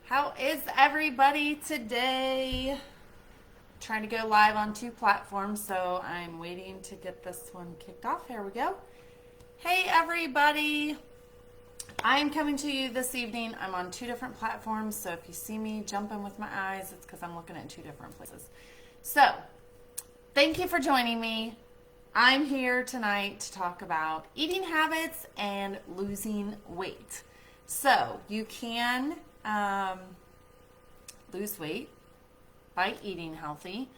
How is everybody today? Trying to go live on 2 platforms, so I'm waiting to get this one kicked off. Here we go. Hey everybody. I'm coming to you this evening. I'm on 2 different platforms, so if you see me jumping with my eyes, it's because I'm looking at 2 different places. So, thank you for joining me. I'm here tonight to talk about eating habits and losing weight. So, you can lose weight by eating healthy.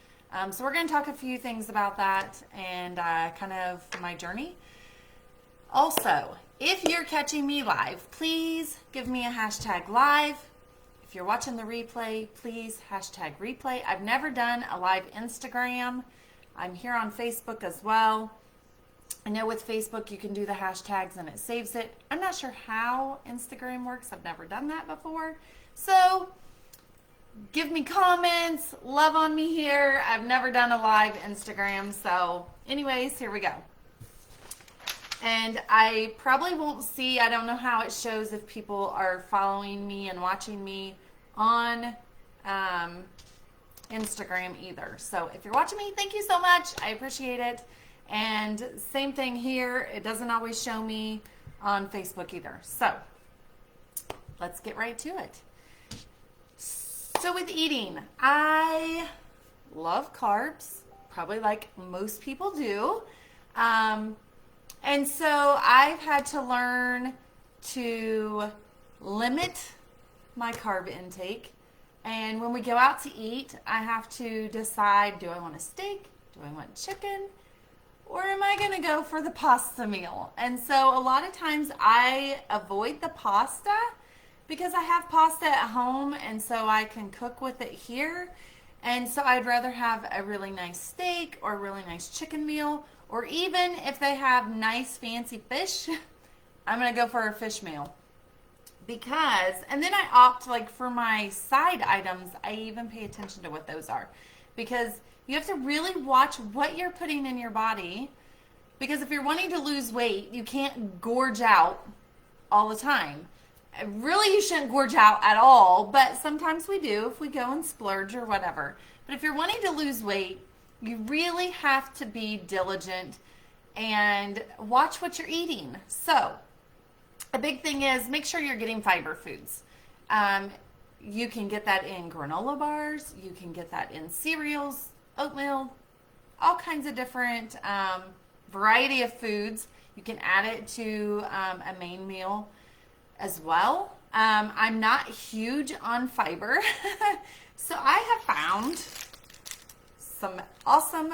So we're going to talk a few things about that and kind of my journey. Also, if you're catching me live, please give me a hashtag live. If you're watching the replay, please hashtag replay. I've never done a live Instagram. I'm here on Facebook as well. I know with Facebook you can do the hashtags and it saves it. I'm not sure how Instagram works. I've never done that before. So give me comments, love on me here. I've never done a live Instagram. So anyways, here we go. And I probably won't see, I don't know how it shows if people are following me and watching me on Instagram either. So if you're watching me, thank you so much. I appreciate it. And same thing here. It doesn't always show me on Facebook either. So let's get right to it. So with eating, I love carbs, probably like most people do. And so I've had to learn to limit my carb intake. And when we go out to eat, I have to decide, do I want a steak? Do I want chicken? Or am I going to go for the pasta meal? And so a lot of times I avoid the pasta because I have pasta at home and so I can cook with it here. And so I'd rather have a really nice steak or a really nice chicken meal, or even if they have nice fancy fish, I'm going to go for a fish meal. Because, and then I opt like for my side items, I even pay attention to what those are. Because you have to really watch what you're putting in your body. Because if you're wanting to lose weight, you can't gorge out all the time. Really, you shouldn't gorge out at all, but sometimes we do if we go and splurge or whatever. But if you're wanting to lose weight, you really have to be diligent and watch what you're eating. So, a big thing is make sure you're getting fiber foods. You can get that in granola bars, you can get that in cereals, oatmeal, all kinds of different variety of foods. You can add it to a main meal as well. I'm not huge on fiber, so I have found some awesome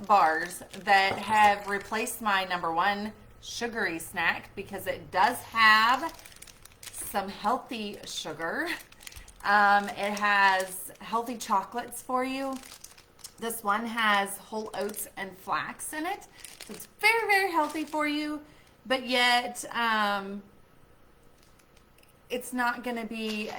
bars that have replaced my number one sugary snack because it does have some healthy sugar. It has healthy chocolates for you. This one has whole oats and flax in it. So it's very, very healthy for you, but yet it's not going to be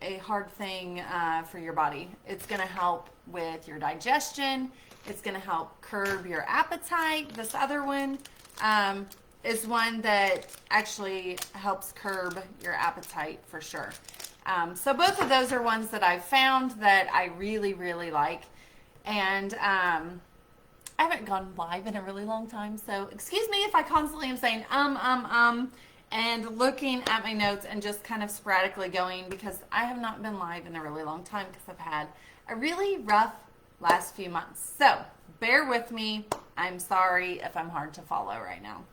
a hard thing for your body. It's going to help with your digestion. It's going to help curb your appetite. This other one is one that actually helps curb your appetite for sure. So both of those are ones that I've found that I really, really like. And I haven't gone live in a really long time, so excuse me if I constantly am saying and looking at my notes and just kind of sporadically going because I have not been live in a really long time because I've had a really rough last few months. So bear with me. I'm sorry if I'm hard to follow right now.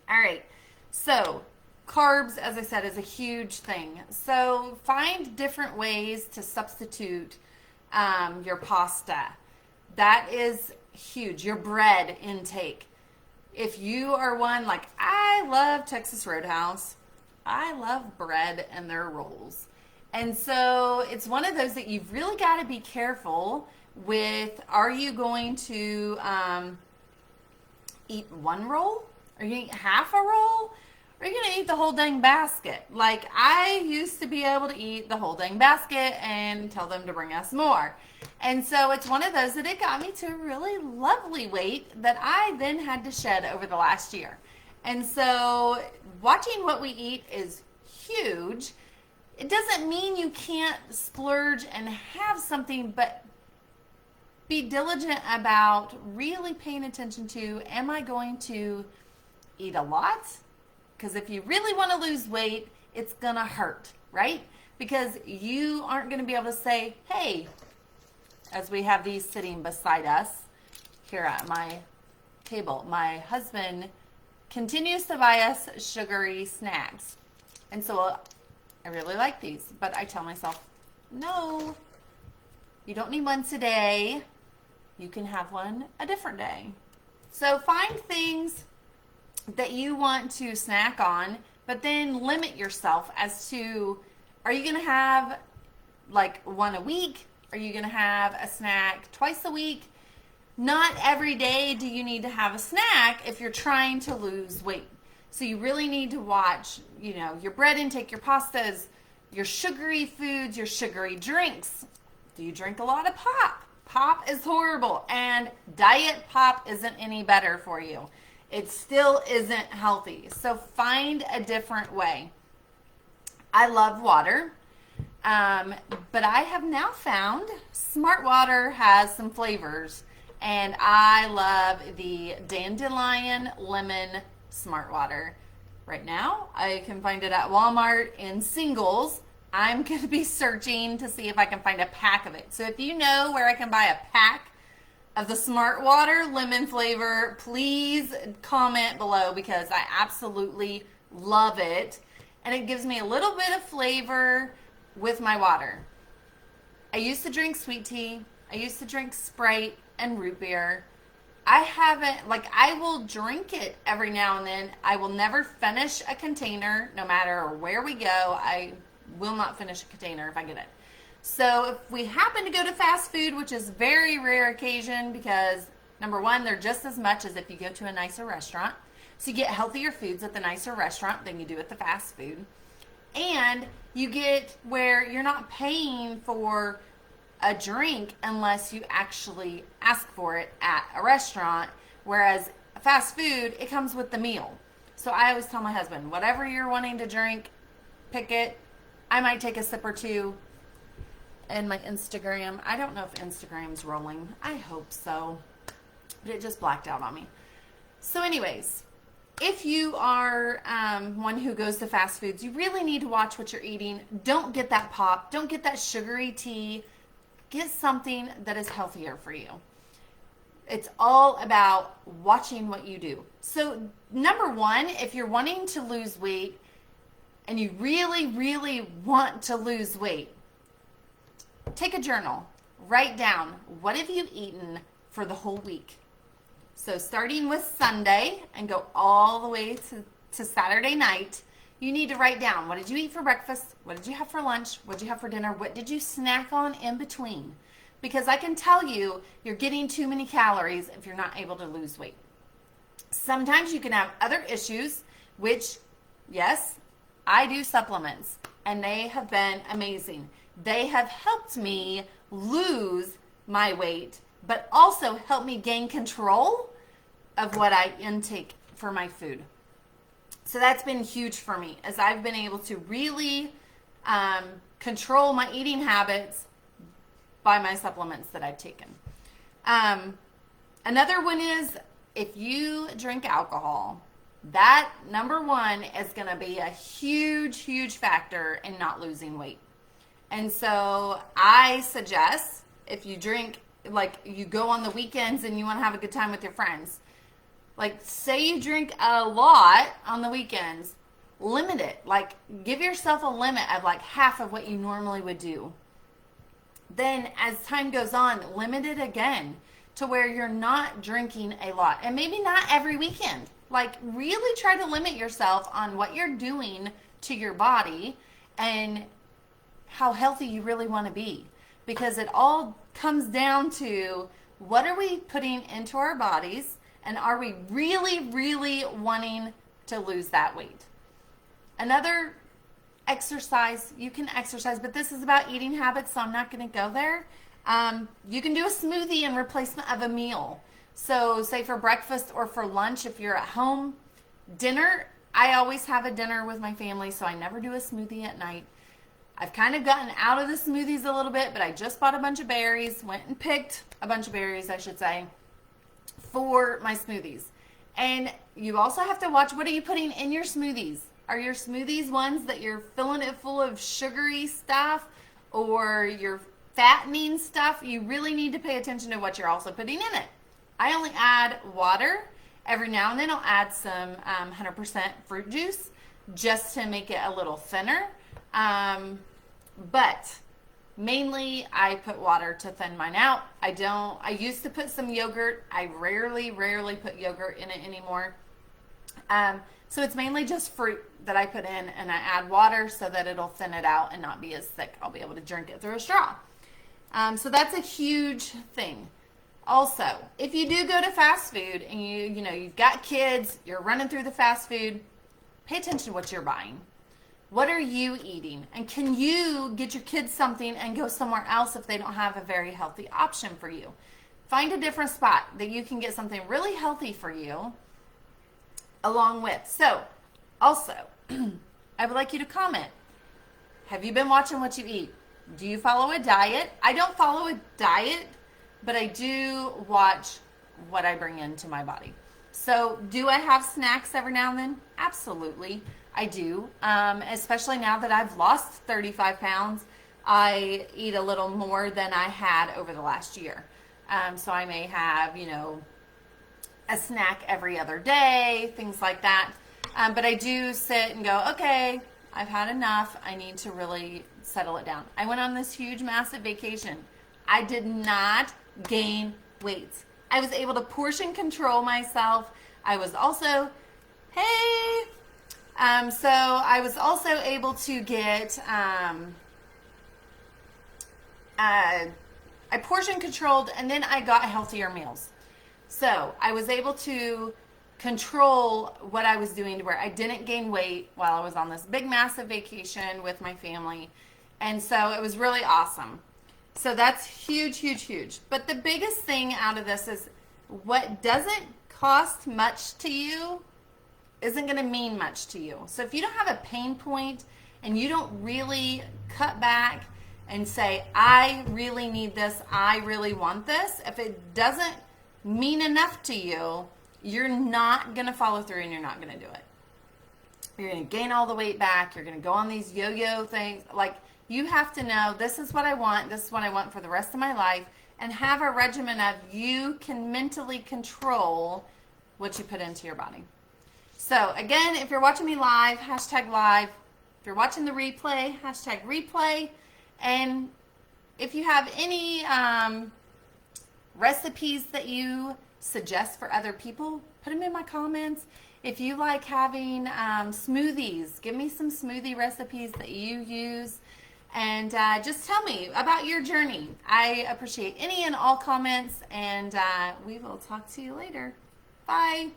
All right. So carbs, as I said, is a huge thing. So find different ways to substitute your pasta. That is huge. Your bread intake. If you are one, like I love Texas Roadhouse, I love bread and their rolls. And so it's one of those that you've really got to be careful with. Are you going to eat one roll? Are you going to eat half a roll? Or are you going to eat the whole dang basket? Like I used to be able to eat the whole dang basket and tell them to bring us more. And so it's one of those that it got me to a really lovely weight that I then had to shed over the last year. And so watching what we eat is huge. it doesn't mean you can't splurge and have something, but be diligent about really paying attention to, am I going to eat a lot? Because if you really want to lose weight, it's going to hurt, right? Because you aren't going to be able to say, hey, as we have these sitting beside us here at my table, my husband continues to buy us sugary snacks. And so I really like these, but I tell myself, no, you don't need one today. You can have one a different day. So find things that you want to snack on, but then limit yourself as to, are you going to have like one a week? Are you going to have a snack twice a week? Not every day do you need to have a snack if you're trying to lose weight. So you really need to watch, your bread intake, your pastas, your sugary foods, your sugary drinks. Do you drink a lot of pop? Pop is horrible, and diet pop isn't any better for you. It still isn't healthy. So find a different way. I love water, but I have now found Smart Water has some flavors, and I love the Dandelion Lemon Smart Water. Right now, I can find it at Walmart in singles. I'm going to be searching to see if I can find a pack of it. So if you know where I can buy a pack of the Smart Water lemon flavor, please comment below, because I absolutely love it. And it gives me a little bit of flavor with my water. I used to drink sweet tea. I used to drink Sprite and root beer. I will drink it every now and then. I will never finish a container, no matter where we go. I will not finish a container if I get it. So if we happen to go to fast food, which is very rare occasion, because number one, they're just as much as if you go to a nicer restaurant. So you get healthier foods at the nicer restaurant than you do at the fast food. And you get where you're not paying for a drink unless you actually ask for it at a restaurant. Whereas fast food, it comes with the meal. So I always tell my husband, whatever you're wanting to drink, pick it. I might take a sip or two. And my Instagram, I don't know if Instagram's rolling. I hope so. But it just blacked out on me. So anyways, if you are one who goes to fast foods, you really need to watch what you're eating. Don't get that pop. Don't get that sugary tea. Get something that is healthier for you. It's all about watching what you do. So number one, if you're wanting to lose weight and you really, really want to lose weight, take a journal. Write down, what have you eaten for the whole week? So starting with Sunday and go all the way to Saturday night, you need to write down, what did you eat for breakfast? What did you have for lunch? What did you have for dinner? What did you snack on in between? Because I can tell you, you're getting too many calories if you're not able to lose weight. Sometimes you can have other issues, which, yes, I do supplements, and they have been amazing. They have helped me lose my weight, but also helped me gain control of what I intake for my food. So that's been huge for me, as I've been able to really control my eating habits by my supplements that I've taken. Another one is, if you drink alcohol, that number one is going to be a huge, huge factor in not losing weight. And so I suggest, if you drink, like you go on the weekends and you want to have a good time with your friends, like say you drink a lot on the weekends, limit it. Like give yourself a limit of like half of what you normally would do. Then as time goes on, limit it again to where you're not drinking a lot. And maybe not every weekend. Like really try to limit yourself on what you're doing to your body and how healthy you really want to be. Because it all comes down to, what are we putting into our bodies, and are we really, really wanting to lose that weight? Another exercise, you can exercise, but this is about eating habits, so I'm not going to go there. You can do a smoothie in replacement of a meal. So say for breakfast or for lunch if you're at home. Dinner, I always have a dinner with my family, so I never do a smoothie at night. I've kind of gotten out of the smoothies a little bit, but I just bought a bunch of berries, went and picked a bunch of berries, I should say, for my smoothies. And you also have to watch, what are you putting in your smoothies? Are your smoothies ones that you're filling it full of sugary stuff or your fattening stuff? You really need to pay attention to what you're also putting in it. I only add water. Every now and then I'll add some 100% fruit juice just to make it a little thinner. But mainly I put water to thin mine out. I used to put some yogurt. I rarely put yogurt in it anymore. So it's mainly just fruit that I put in, and I add water so that it'll thin it out and not be as thick. I'll be able to drink it through a straw. So that's a huge thing. Also, if you do go to fast food and you've got kids, you're running through the fast food, pay attention to what you're buying. What are you eating? And can you get your kids something and go somewhere else if they don't have a very healthy option for you? Find a different spot that you can get something really healthy for you along with. So, also, I would like you to comment. Have you been watching what you eat? Do you follow a diet? I don't follow a diet, but I do watch what I bring into my body. So do I have snacks every now and then? Absolutely, I do. Especially now that I've lost 35 pounds, I eat a little more than I had over the last year. So I may have, a snack every other day, things like that. But I do sit and go, okay, I've had enough. I need to really settle it down. I went on this huge, massive vacation. I did not gain weight. I was able to portion control myself. I was also, so I was also able to get, I portion controlled, and then I got healthier meals. So I was able to control what I was doing to where I didn't gain weight while I was on this big, massive vacation with my family. And so it was really awesome. So that's huge, huge, huge. But the biggest thing out of this is what doesn't cost much to you isn't going to mean much to you. So if you don't have a pain point and you don't really cut back and say, I really need this, I really want this, if it doesn't mean enough to you, you're not going to follow through and you're not going to do it. You're going to gain all the weight back. You're going to go on these yo-yo things. Like, you have to know, this is what I want. This is what I want for the rest of my life. And have a regimen of you can mentally control what you put into your body. So, again, if you're watching me live, hashtag live. If you're watching the replay, hashtag replay. And if you have any recipes that you suggest for other people, put them in my comments. If you like having smoothies, give me some smoothie recipes that you use. And just tell me about your journey. I appreciate any and all comments, and we will talk to you later. Bye.